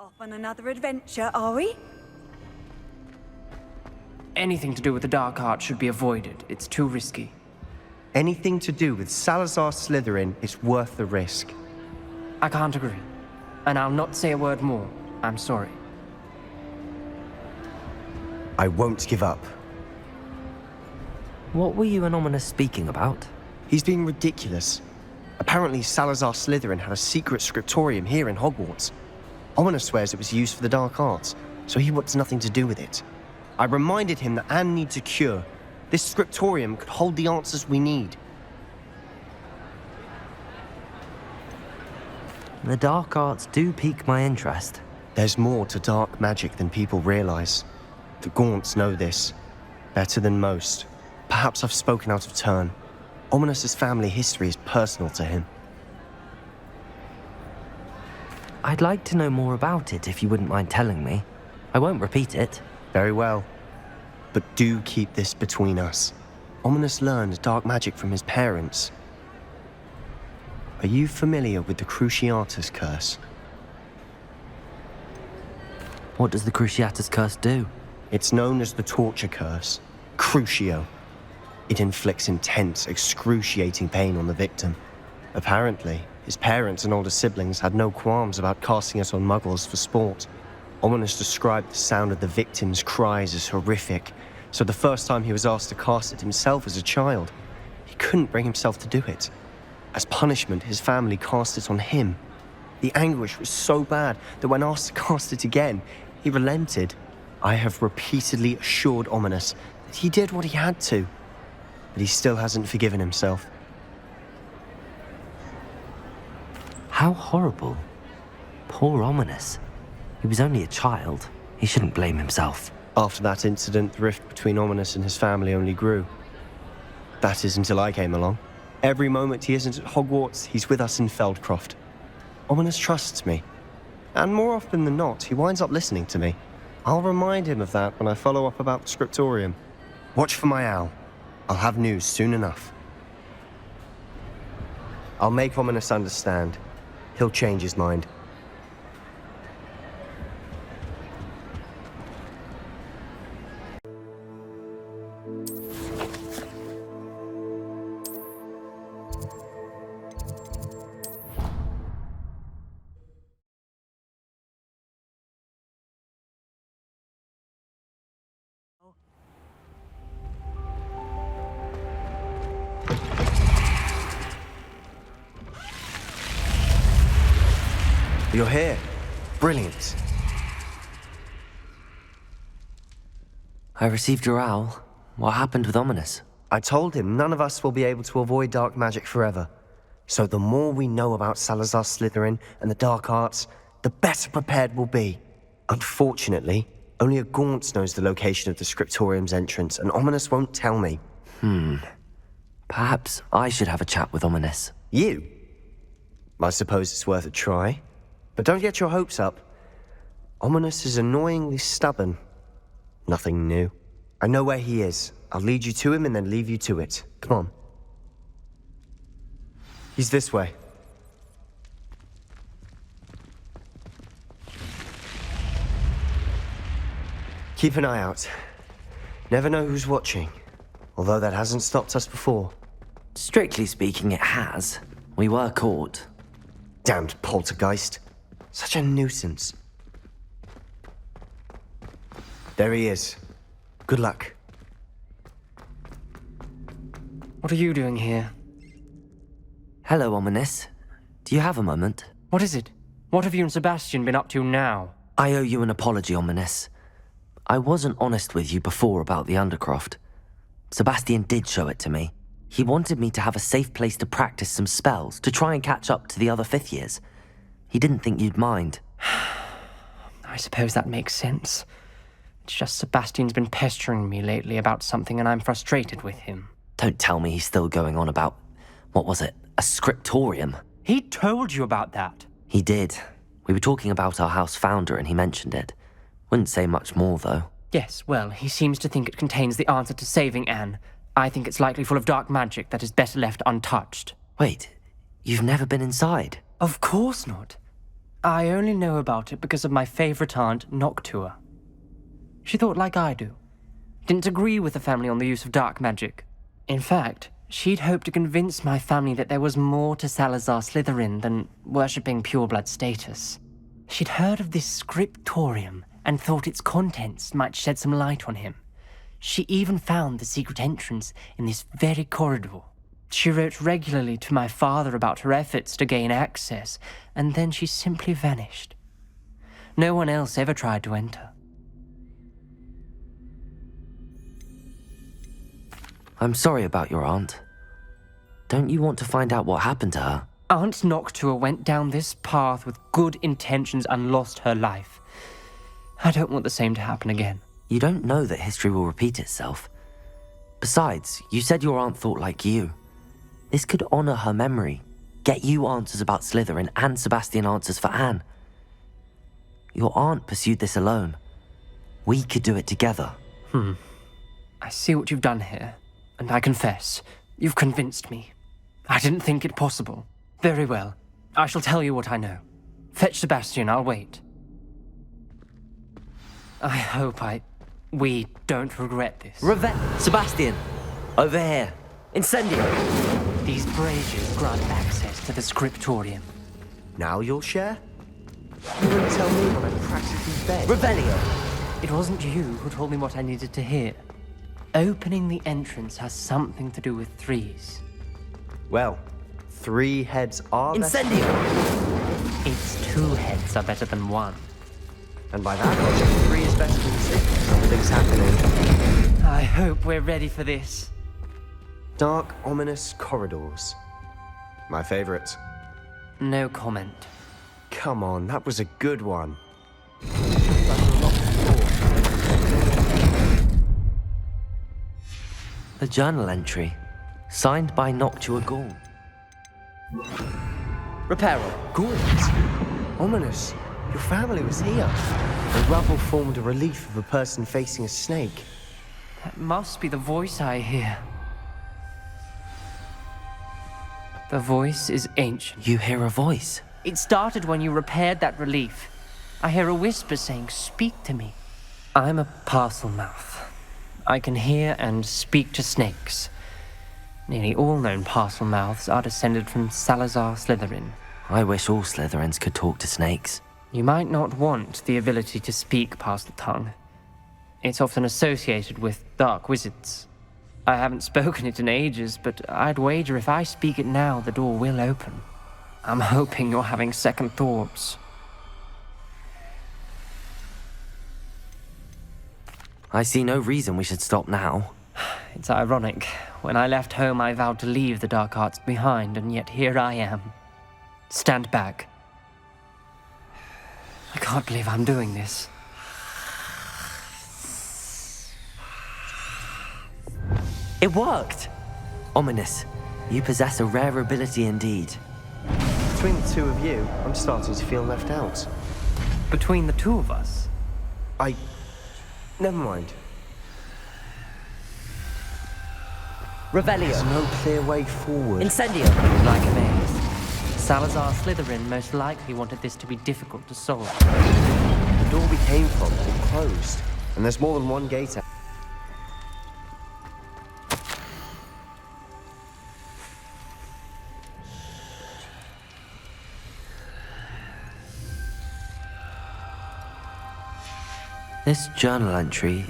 Off on another adventure, are we? Anything to do with the dark art should be avoided. It's too risky. Anything to do with Salazar Slytherin is worth the risk. I can't agree. And I'll not say a word more. I'm sorry. I won't give up. What were you and Ominous speaking about? He's being ridiculous. Apparently, Salazar Slytherin had a secret scriptorium here in Hogwarts. Ominous swears it was used for the dark arts, so he wants nothing to do with it. I reminded him that Anne needs a cure. This scriptorium could hold the answers we need. The dark arts do pique my interest. There's more to dark magic than people realize. The Gaunts know this better than most. Perhaps I've spoken out of turn. Ominous's family history is personal to him. I'd like to know more about it if you wouldn't mind telling me. I won't repeat it. Very well. But do keep this between us. Ominous learned dark magic from his parents. Are you familiar with the Cruciatus Curse? What does the Cruciatus Curse do? It's known as the Torture Curse, Crucio. It inflicts intense, excruciating pain on the victim. Apparently, his parents and older siblings had no qualms about casting it on muggles for sport. Ominous described the sound of the victim's cries as horrific, so the first time he was asked to cast it himself as a child, he couldn't bring himself to do it. As punishment, his family cast it on him. The anguish was so bad that when asked to cast it again, he relented. I have repeatedly assured Ominous that he did what he had to, but he still hasn't forgiven himself. How horrible. Poor Ominous. He was only a child. He shouldn't blame himself. After that incident, the rift between Ominous and his family only grew. That is until I came along. Every moment he isn't at Hogwarts, he's with us in Feldcroft. Ominous trusts me. And more often than not, he winds up listening to me. I'll remind him of that when I follow up about the scriptorium. Watch for my owl. I'll have news soon enough. I'll make Ominous understand. He'll change his mind. You're here. Brilliant. I received your owl. What happened with Ominous? I told him none of us will be able to avoid dark magic forever. So the more we know about Salazar Slytherin and the dark arts, the better prepared we'll be. Unfortunately, only a Gaunt knows the location of the scriptorium's entrance, and Ominous won't tell me. Perhaps I should have a chat with Ominous. You? I suppose it's worth a try. But don't get your hopes up. Ominous is annoyingly stubborn. Nothing new. I know where he is. I'll lead you to him and then leave you to it. Come on. He's this way. Keep an eye out. Never know who's watching. Although that hasn't stopped us before. Strictly speaking, it has. We were caught. Damned poltergeist. Such a nuisance. There he is. Good luck. What are you doing here? Hello, Ominous. Do you have a moment? What is it? What have you and Sebastian been up to now? I owe you an apology, Ominous. I wasn't honest with you before about the Undercroft. Sebastian did show it to me. He wanted me to have a safe place to practice some spells, to try and catch up to the other fifth years. He didn't think you'd mind. I suppose that makes sense. It's just Sebastian's been pestering me lately about something and I'm frustrated with him. Don't tell me he's still going on about, what was it, a scriptorium? He told you about that. He did. We were talking about our house founder and he mentioned it. Wouldn't say much more, though. Yes, well, he seems to think it contains the answer to saving Anne. I think it's likely full of dark magic that is better left untouched. Wait, you've never been inside? Of course not. I only know about it because of my favorite aunt, Noctua. She thought like I do. Didn't agree with the family on the use of dark magic. In fact, she'd hoped to convince my family that there was more to Salazar Slytherin than worshipping pureblood status. She'd heard of this scriptorium and thought its contents might shed some light on him. She even found the secret entrance in this very corridor. She wrote regularly to my father about her efforts to gain access, and then she simply vanished. No one else ever tried to enter. I'm sorry about your aunt. Don't you want to find out what happened to her? Aunt Noctua went down this path with good intentions and lost her life. I don't want the same to happen again. You don't know that history will repeat itself. Besides, you said your aunt thought like you. This could honor her memory, get you answers about Slytherin and Sebastian answers for Anne. Your aunt pursued this alone. We could do it together. I see what you've done here, and I confess, you've convinced me. I didn't think it possible. Very well. I shall tell you what I know. Fetch Sebastian, I'll wait. I hope we don't regret this. Sebastian! Over here! Incendio! These braziers grant access to the scriptorium. Now you'll share? You wouldn't tell me when I'm practically dead. Revelio! It wasn't you who told me what I needed to hear. Opening the entrance has something to do with threes. Well, 3 heads are better. Incendio! Its 2 heads are better than 1. And by that logic, 3 is better than 6. Something's happening. I hope we're ready for this. Dark, ominous corridors. My favorite. No comment. Come on, that was a good one. A journal entry, signed by Noctua Gaunt. Reparo. Gaunt. Ominous. Your family was here. The rubble formed a relief of a person facing a snake. That must be the voice I hear. The voice is ancient. You hear a voice. It started when you repaired that relief. I hear a whisper saying, "Speak to me." I'm a parcel mouth. I can hear and speak to snakes. Nearly all known parcel mouths are descended from Salazar Slytherin. I wish all Slytherins could talk to snakes. You might not want the ability to speak parcel tongue. It's often associated with dark wizards. I haven't spoken it in ages, but I'd wager if I speak it now, the door will open. I'm hoping you're having second thoughts. I see no reason we should stop now. It's ironic. When I left home, I vowed to leave the dark arts behind, and yet here I am. Stand back. I can't believe I'm doing this. It worked! Ominous. You possess a rare ability indeed. Between the 2 of you, I'm starting to feel left out. Between the 2 of us, Never mind. Revelio! There's no clear way forward. Incendio! like a maze. Salazar Slytherin most likely wanted this to be difficult to solve. The door we came from is closed, and there's more than one gate out. This journal entry...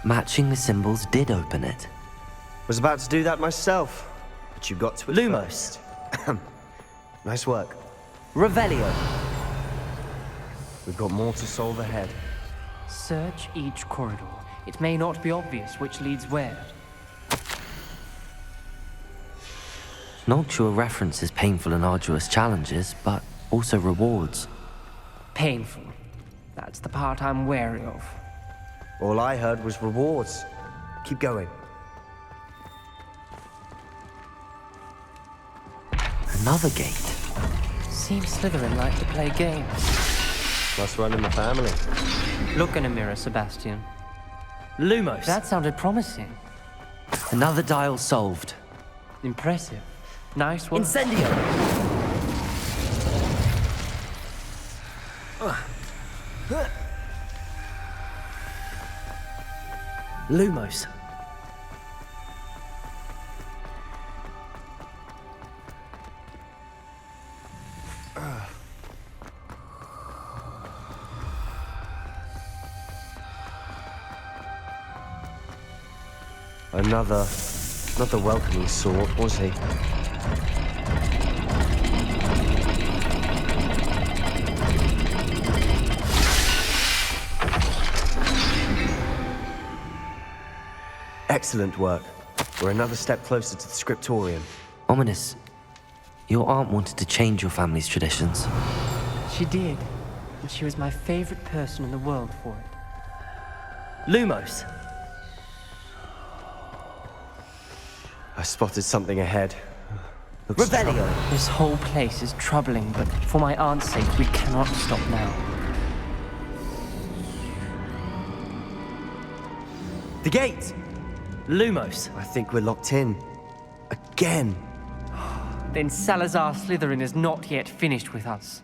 Matching the symbols did open it. Was about to do that myself, but you got to it Lumos. first. Nice work. Revelio. We've got more to solve ahead. Search each corridor. It may not be obvious which leads where. Noctua references painful and arduous challenges, but also rewards. Painful. That's the part I'm wary of. All I heard was rewards. keep going. Another gate. Seems Slytherin like to play games. Must run in the family. Look in a mirror, Sebastian. Lumos. That sounded promising. Another dial solved. Impressive. Nice work. Incendio! Lumos. Another welcoming sort, was he? Excellent work. We're another step closer to the scriptorium. Ominous. Your aunt wanted to change your family's traditions. She did. And she was my favorite person in the world for it. Lumos. I spotted something ahead. Revelio. This whole place is troubling, but for my aunt's sake, we cannot stop now. The gate! Lumos. I think we're locked in. Again. Then Salazar Slytherin is not yet finished with us.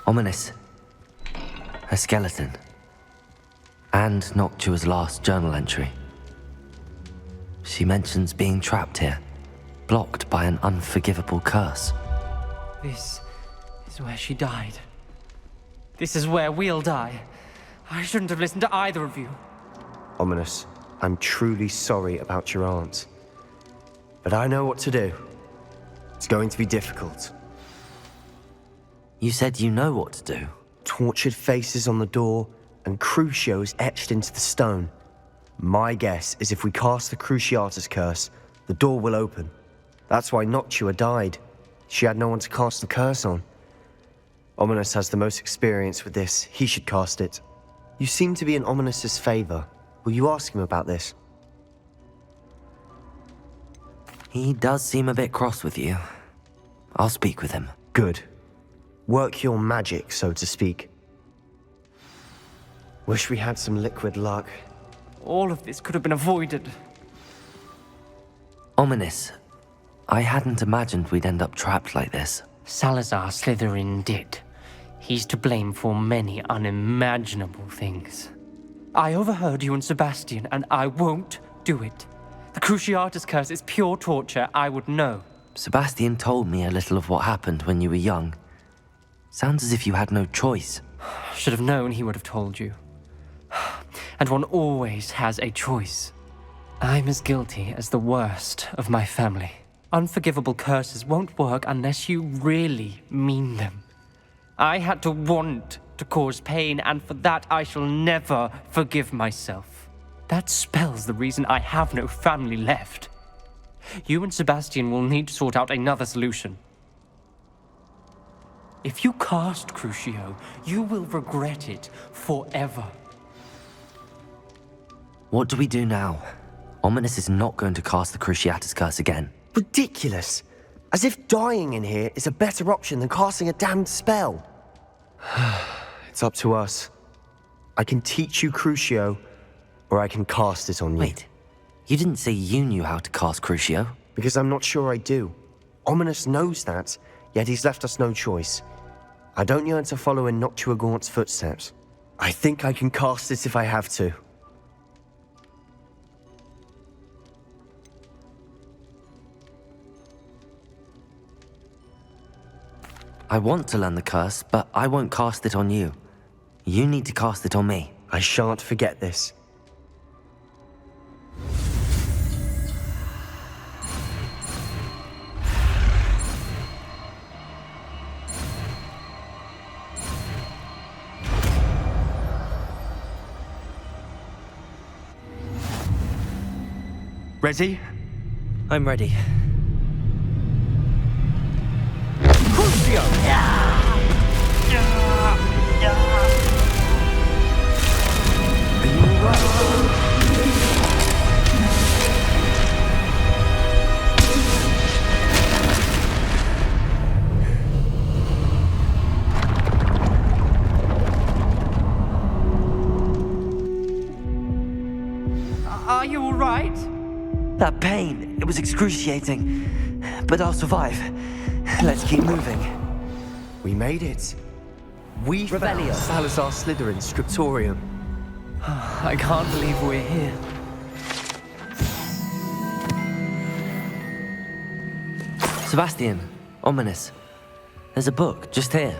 Ominous. A skeleton. And Noctua's last journal entry. She mentions being trapped here, blocked by an unforgivable curse. This is where she died. This is where we'll die. I shouldn't have listened to either of you. Ominous, I'm truly sorry about your aunt. But I know what to do. It's going to be difficult. You said you know what to do. Tortured faces on the door and Crucios etched into the stone. My guess is if we cast the Cruciatus curse, the door will open. That's why Noctua died. She had no one to cast the curse on. Ominous has the most experience with this. He should cast it. You seem to be in Ominous's favor. Will you ask him about this? He does seem a bit cross with you. I'll speak with him. Good. Work your magic, so to speak. Wish we had some liquid luck. All of this could have been avoided. Ominous. I hadn't imagined we'd end up trapped like this. Salazar Slytherin did. He's to blame for many unimaginable things. I overheard you and Sebastian, and I won't do it. The Cruciatus curse is pure torture, I would know. Sebastian told me a little of what happened when you were young. Sounds as if you had no choice. Should have known he would have told you. And one always has a choice. I'm as guilty as the worst of my family. Unforgivable curses won't work unless you really mean them. I had to want to cause pain, and for that I shall never forgive myself. That spells the reason I have no family left. You and Sebastian will need to sort out another solution. If you cast Crucio, you will regret it forever. What do we do now? Ominous is not going to cast the Cruciatus curse again. Ridiculous. As if dying in here is a better option than casting a damned spell. It's up to us. I can teach you Crucio, or I can cast it on you. Wait, you didn't say you knew how to cast Crucio? Because I'm not sure I do. Ominous knows that, yet he's left us no choice. I don't yearn to follow in Noctua Gaunt's footsteps. I think I can cast it if I have to. I want to learn the curse, but I won't cast it on you. You need to cast it on me. I shan't forget this. Ready? I'm ready. That pain, it was excruciating. But I'll survive. Let's keep moving. We made it. We Revelio. found Salazar Slytherin's scriptorium. I can't believe we're here. Sebastian, ominous. There's a book just here.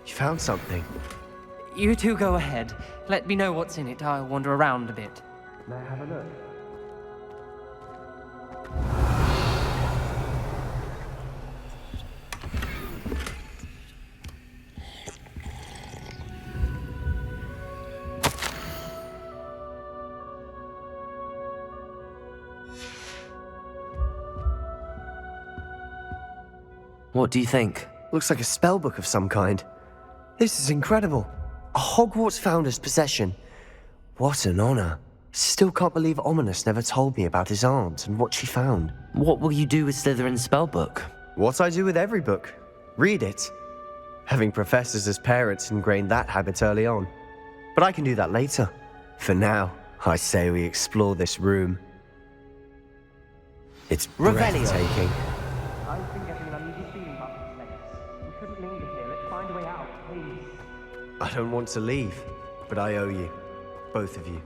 You found something. You two go ahead. Let me know what's in it. I'll wander around a bit. May I have a look? What do you think? Looks like a spellbook of some kind. This is incredible. A Hogwarts founder's possession. What an honor. Still can't believe Ominous never told me about his aunt and what she found. What will you do with Slytherin's spellbook? What I do with every book. Read it. Having professors as parents ingrained that habit early on. But I can do that later. For now, I say we explore this room. It's Revelio. breathtaking. I've been getting an uneasy feeling about this place. We shouldn't linger here. Let's find a way out, please. I don't want to leave, but I owe you. Both of you.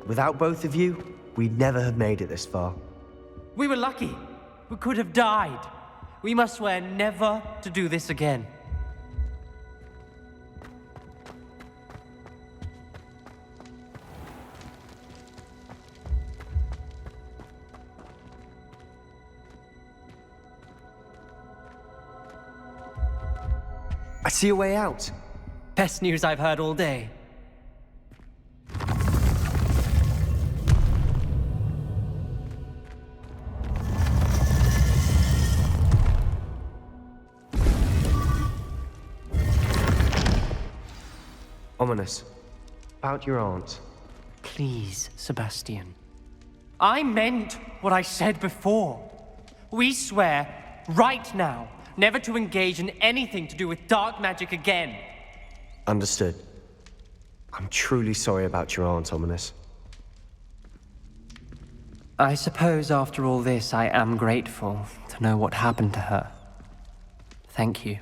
Without both of you, we'd never have made it this far. We were lucky. We could have died. We must swear never to do this again. I see a way out. Best news I've heard all day. Ominous. About your aunt. Please, Sebastian. I meant what I said before. We swear, right now, never to engage in anything to do with dark magic again. Understood. I'm truly sorry about your aunt, Ominous. I suppose after all this, I am grateful to know what happened to her. Thank you.